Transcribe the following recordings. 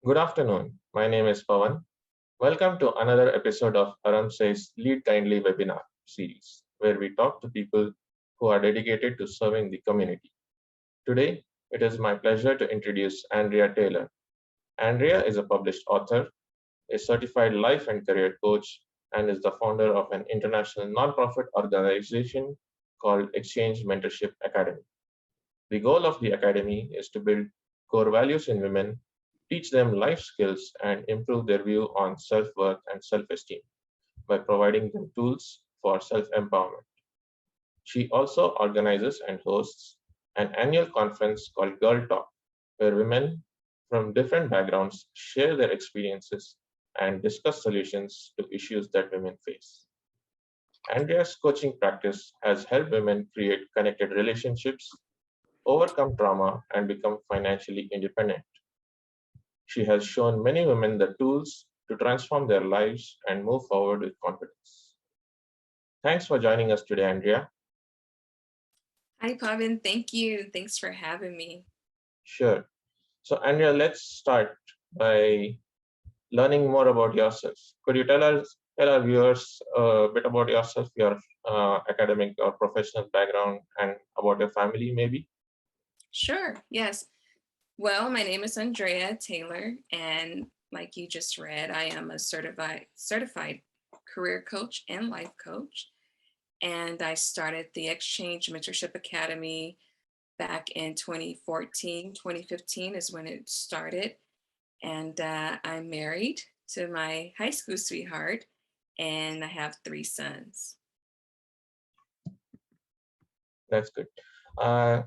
Good afternoon. My name is Pawan. Welcome to another episode of Aram Sei's Lead Kindly webinar series, where we talk to people who are dedicated to serving the community. Today, it is my pleasure to introduce Andrea Taylor. Andrea is a published author, a certified life and career coach, and is the founder of an international nonprofit organization called Exchange Mentorship Academy. The goal of the academy is to build core values in women, teach them life skills, and improve their view on self worth and self esteem by providing them tools for self empowerment. She also organizes and hosts an annual conference called Girl Talk, where women from different backgrounds share their experiences and discuss solutions to issues that women face. Andrea's coaching practice has helped women create connected relationships, overcome trauma, and become financially independent. She has shown many women the tools to transform their lives and move forward with confidence. Thanks for joining us today, Andrea. Hi, Pavan. Thank you. Thanks for having me. Sure. So, Andrea, let's start by learning more about yourself. Could you tell our viewers a bit about yourself, your academic or professional background, and about your family, maybe? Sure. Yes. Well, my name is Andrea Taylor, and like you just read, I am a certified career coach and life coach. And I started the Exchange Mentorship Academy back in 2014. 2015 is when it started. And I'm married to my high school sweetheart, and I have 3 sons. That's good. Uh,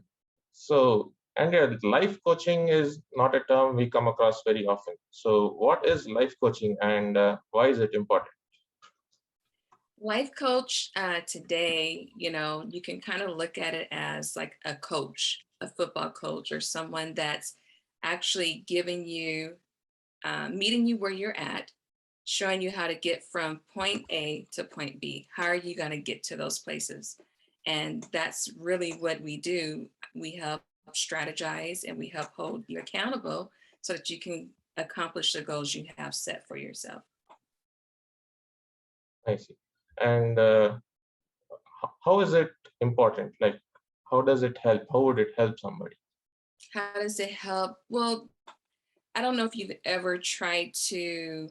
so, Andrea, life coaching is not a term we come across very often. So, what is life coaching and why is it important? Life coach today, you can kind of look at it as like a coach, a football coach, or someone that's actually giving you, meeting you where you're at, showing you how to get from point A to point B. How are you going to get to those places? And that's really what we do. We help strategize and we help hold you accountable so that you can accomplish the goals you have set for yourself. I see. And how is it important? Like, how does it help? How would it help somebody? How does it help? Well, I don't know if you've ever tried to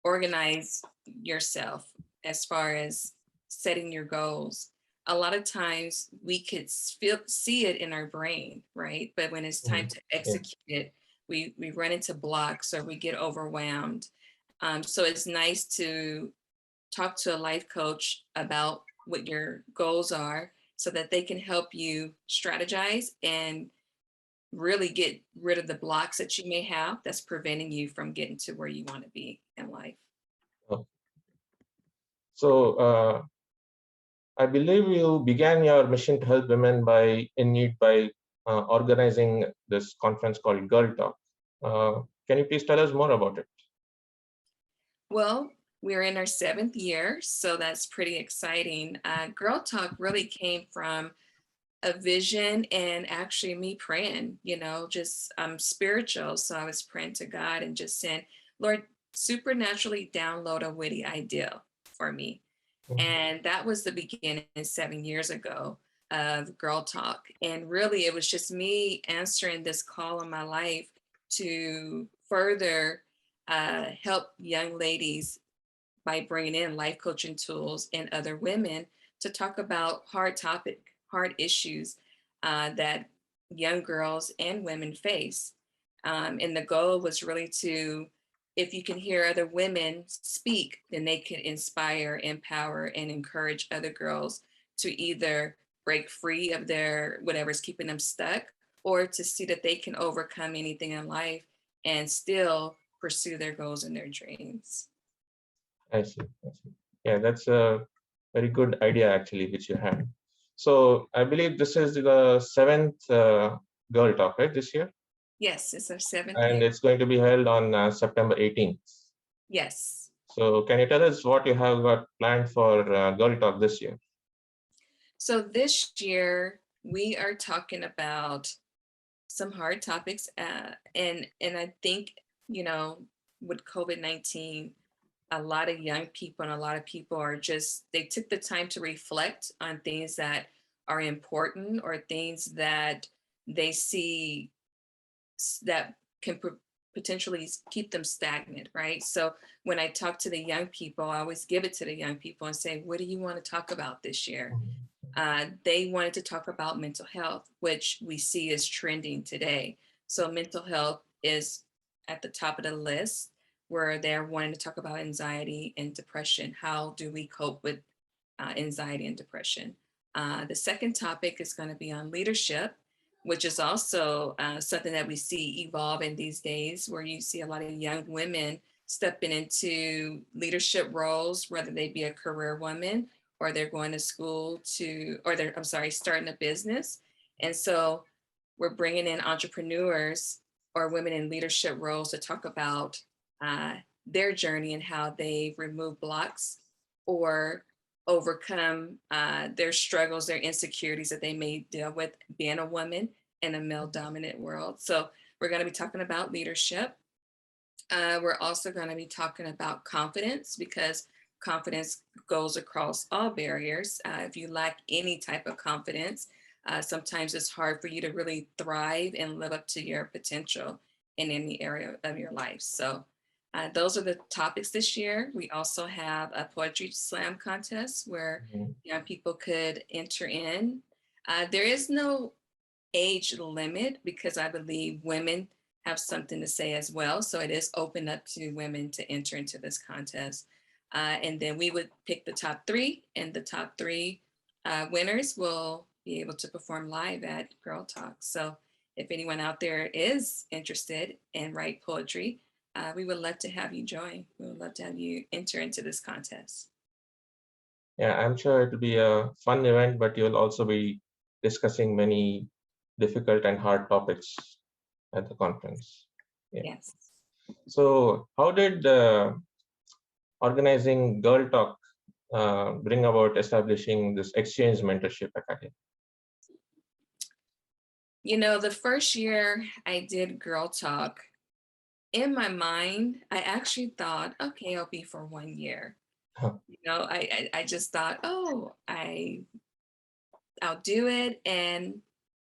organize yourself as far as setting your goals. A lot of times we could see it in our brain, right? But when it's time Mhm. to Yeah, execute it, we run into blocks or we get overwhelmed. So it's nice to talk to a life coach about what your goals are so that they can help you strategize and really get rid of the blocks that you may have that's preventing you from getting to where you want to be in life. oh. So, I believe you began your mission to help women in need by organizing this conference called Girl Talk. Can you please tell us more about it? Well, we're in our 7th year, so that's pretty exciting. Girl Talk really came from a vision and actually me praying, just spiritual. So I was praying to God and just saying, Lord, supernaturally download a witty idea for me. Mhm. And that was the beginning 7 years ago of Girl Talk. And really, it was just me answering this call in my life to further help young ladies by bringing in life coaching tools and other women to talk about hard issues that young girls and women face. And the goal was really to, if you can hear other women speak, then they can inspire, empower, and encourage other girls to either break free of their whatever's keeping them stuck or to see that they can overcome anything in life and still pursue their goals and their dreams. I see. I see. Yeah, that's a very good idea actually, which you had. So I believe this is the seventh Girl Talk, right, this year, Yes, it's our 7th year. and it's going to be held on September 18th. Yes. So can you tell us what you have got planned for Girl Talk this year? So this year we are talking about some hard topics, and I think with COVID-19, a lot of young people and a lot of people are just, they took the time to reflect on things that are important or things that they see that can potentially keep them stagnant, right? So when I talk to the young people, I always give it to the young people and say, what do you want to talk about this year? They wanted to talk about mental health, which we see is trending today. So mental health is at the top of the list, where they're wanting to talk about anxiety and depression. How do we cope with anxiety and depression? The second topic is going to be on leadership, which is also something that we see evolving these days, where you see a lot of young women stepping into leadership roles, whether they be a career woman or they're going to school or they're, I'm sorry, starting a business. And so we're bringing in entrepreneurs or women in leadership roles to talk about their journey and how they remove blocks or overcome their struggles, their insecurities that they may deal with being a woman in a male dominant world. So we're going to be talking about leadership. We're also going to be talking about confidence, because confidence goes across all barriers. If you lack any type of confidence, sometimes it's hard for you to really thrive and live up to your potential in any area of your life. So those are the topics this year. We also have a poetry slam contest where young people could enter in. There is no age limit, because I believe women have something to say as well. So it is open up to women to enter into this contest. And then we would pick the top three, and the top three winners will be able to perform live at Girl Talk. So if anyone out there is interested in write poetry, we would love to have you join. We would love to have you enter into this contest. Yeah, I'm sure it will be a fun event, but you'll also be discussing many difficult and hard topics at the conference. Yeah. Yes. So how did organizing Girl Talk bring about establishing this Exchange Mentorship Academy? The first year I did Girl Talk, in my mind, I actually thought, okay, it'll be for 1 year. I just thought, oh, I'll do it, and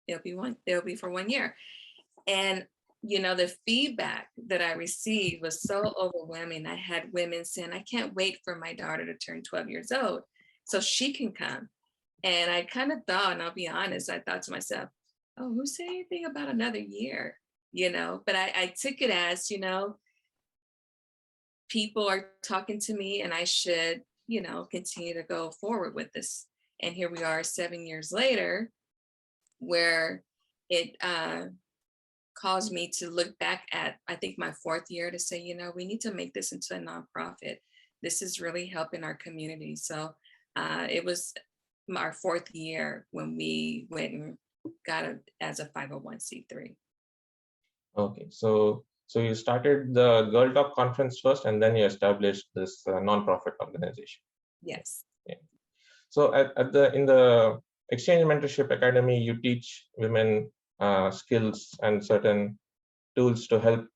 it'll be for 1 year. And the feedback that I received was so overwhelming. I had women saying, I can't wait for my daughter to turn 12 years old so she can come. And I kind of thought, and I'll be honest, I thought to myself, oh, who said anything about another year? But I took it as, people are talking to me and I should, continue to go forward with this. And here we are 7 years later, where it caused me to look back at, I think, my fourth year to say, we need to make this into a nonprofit. This is really helping our community. So it was our fourth year when we went and got it as a 501c3. Okay, so you started the Girl Talk conference first, and then you established this nonprofit organization. Yes. Yeah. So in the Exchange Mentorship Academy, you teach women skills and certain tools to help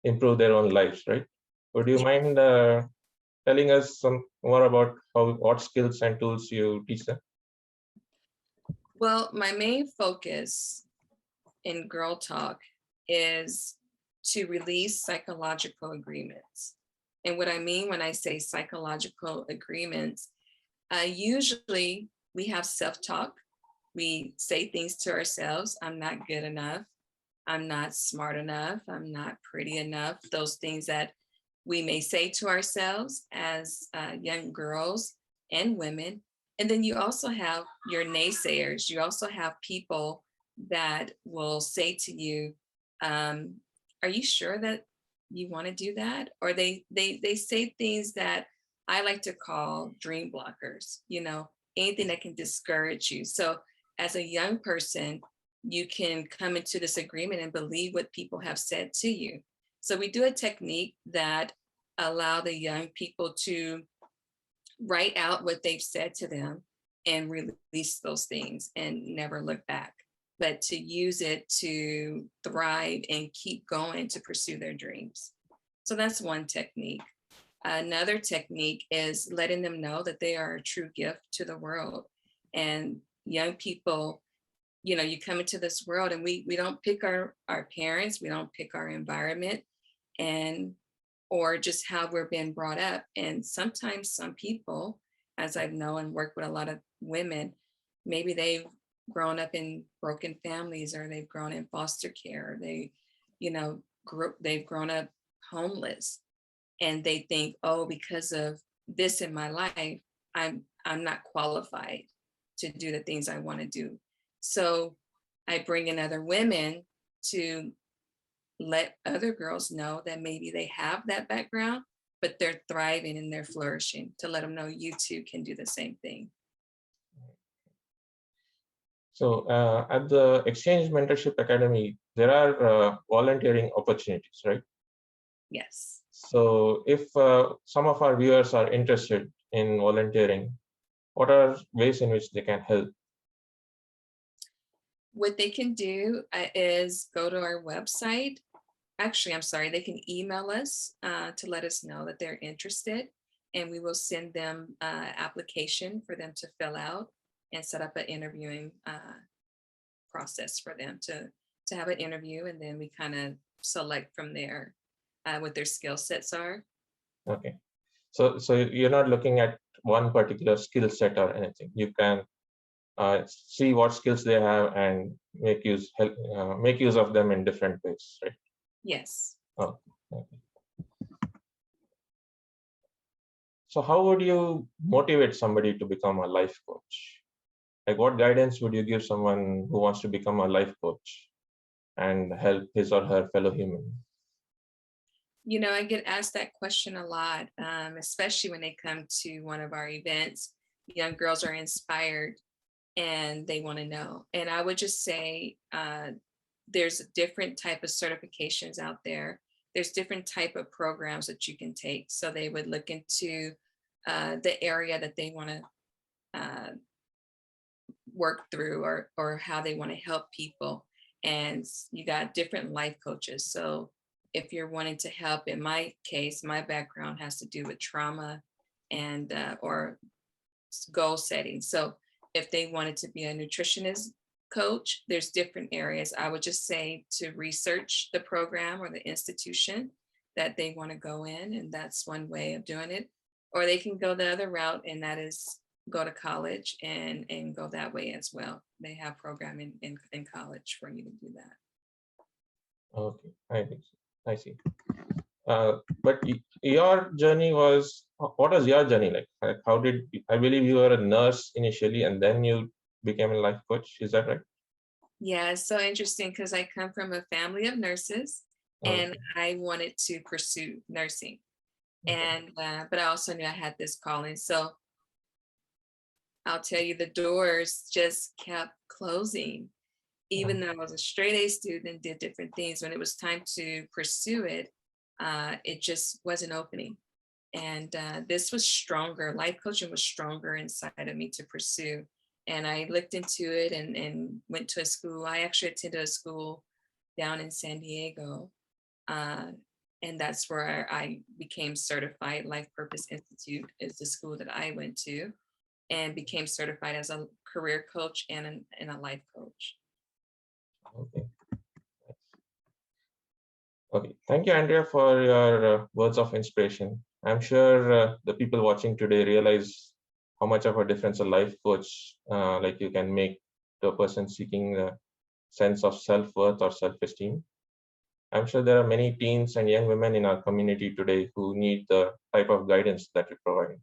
improve their own lives, right? Would you mind telling us some more about what skills and tools you teach them? Well, my main focus in Girl Talk is to release psychological agreements. And what I mean when I say psychological agreements, usually we have self-talk. We say things to ourselves. I'm not good enough. I'm not smart enough. I'm not pretty enough. Those things that we may say to ourselves as young girls and women. And then you also have your naysayers. You also have people that will say to you, are you sure that you want to do that? Or they say things that I like to call dream blockers, anything that can discourage you. So as a young person, you can come into this agreement and believe what people have said to you. So we do a technique that allow the young people to write out what they've said to them and release those things and never look back. but to use it to thrive and keep going to pursue their dreams. So that's one technique. Another technique is letting them know that they are a true gift to the world. And young people, you know, you come into this world and we don't pick our parents, we don't pick our environment, and or just how we're being brought up. And sometimes some people, as I've known and worked with a lot of women, maybe they've grown up in broken families, or they've grown in foster care, they, you know, they've grown up homeless, and they think, oh, because of this in my life, I'm not qualified to do the things I want to do. So I bring in other women to let other girls know that maybe they have that background, but they're thriving and they're flourishing, to let them know you too can do the same thing. So at the Exchange Mentorship Academy, there are volunteering opportunities, right? Yes. So if some of our viewers are interested in volunteering, what are ways in which they can help? What they can do is go to our website. Actually, I'm sorry, they can email us to let us know that they're interested, and we will send them application for them to fill out and set up an interviewing process for them to have an interview, and then we kind of select from there what their skill sets are. Okay. So you're not looking at one particular skill set or anything. You can see what skills they have and make use of them in different ways, right? Yes. Oh, okay. So how would you motivate somebody to become a life coach? Like, what guidance would you give someone who wants to become a life coach and help his or her fellow human? You know, I get asked that question a lot, especially when they come to one of our events. Young girls are inspired and they want to know. And I would just say there's different type of certifications out there. There's different type of programs that you can take. So they would look into the area that they want to uh, work through, or how they want to help people. And you got different life coaches. So if you're wanting to help, in my case, my background has to do with trauma and or goal setting. So if they wanted to be a nutritionist coach, there's different areas. I would just say to research the program or the institution that they want to go in, and that's one way of doing it. Or they can go the other route, and that is go to college and go that way as well. They have programming in college for you to do that. Okay, I think so. I see. But your journey was, what was your journey like? Like, how did, I believe you were a nurse initially and then you became a life coach. Is that right? Yeah, it's so interesting because I come from a family of nurses, and Okay. I wanted to pursue nursing. Okay. And but I also knew I had this calling. So I'll tell you, the doors just kept closing. Even though I was a straight A student, did different things, when it was time to pursue it, it just wasn't opening. And this was stronger. Life coaching was stronger inside of me to pursue. And I looked into it and went to a school. I actually attended a school down in San Diego. Uh, and that's where I became certified. Life Purpose Institute is the school that I went to, and became certified as a career coach and a life coach. Okay. Okay. Thank you, Andrea, for your words of inspiration. I'm sure the people watching today realize how much of a difference a life coach like you can make to a person seeking a sense of self-worth or self-esteem. I'm sure there are many teens and young women in our community today who need the type of guidance that we provide.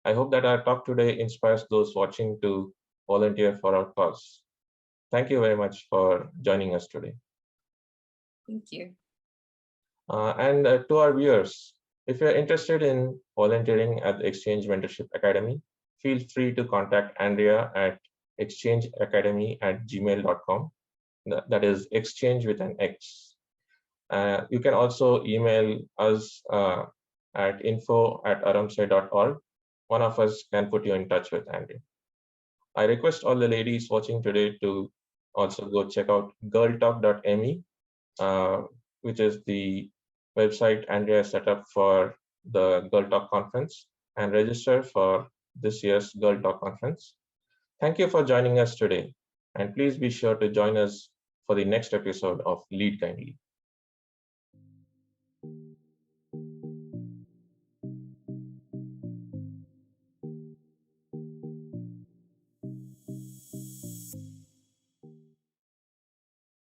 I hope that our talk today inspires those watching to volunteer for our cause. Thank you very much for joining us today. Thank you. And to our viewers, if you're interested in volunteering at the Exchange Mentorship Academy, feel free to contact Andrea at xchangeacademy@gmail.com. That is exchange with an X. You can also email us at info@aramsei.org. One of us can put you in touch with Andrea. I request all the ladies watching today to Also, go check out girltalk.me, which is the website Andrea set up for the Girl Talk conference, and register for this year's Girl Talk conference. Thank you for joining us today, and please be sure to join us for the next episode of Lead Kindly.